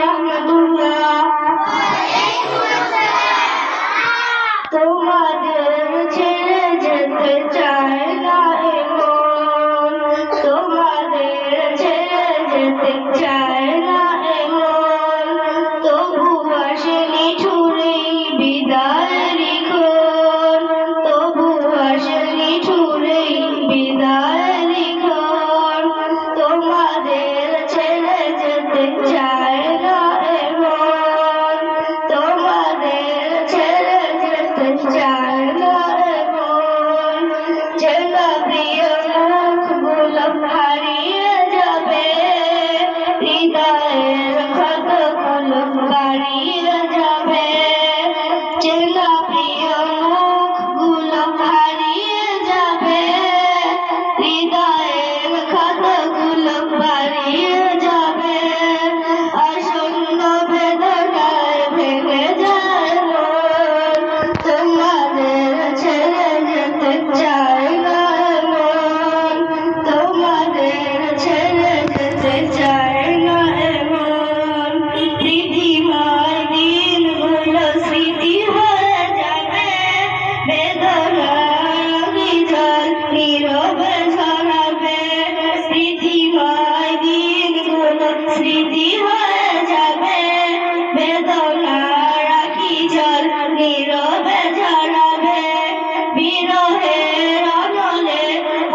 রাহমাতুল্লাহ। তোমাদের ছেড়ে যেতে চায় না এমন, তোমাদের ছেড়ে যেতে চায় না এমন, তবু আসেনি ছুড়েই বিদায়ের ক্ষণ, তবু আসেনি ছুড়েই বিদায়ের ক্ষণ, তোমাদের ছেড়ে যেতে চায় না এমন, তোমাদের ছেড়ে যেতে চায় না এমন, চেনা প্রিয় মুখগুলো হারিয়ে যাবে, হৃদয়ের ক্ষতগুলো হারিয়ে যাবে, চেনা প্রিয় মুখগুলো হারিয়ে যাবে, হৃদয়ের ক্ষতগুলো হারিয়ে যাবে, আসন্ন বেদনায় ভেঙে যায় মন, তোমাদের ছেড়ে যেতে চায় না এমন, তোমাদের ছেড়ে যেতে চায় না এমন, স্মৃতিময় দিনগুলো স্মৃতি হয়ে যাবে, বেদনার জল নীরবে ঝরাবে, স্মৃতিময় দিনগুলো স্মৃতি হয়ে যাবে, বেদনার জল নীরবে ঝরাবে, বিরহের অনলে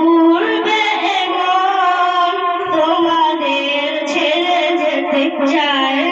উড়বে এমন, তোমাদের ছেড়ে যেতে চায়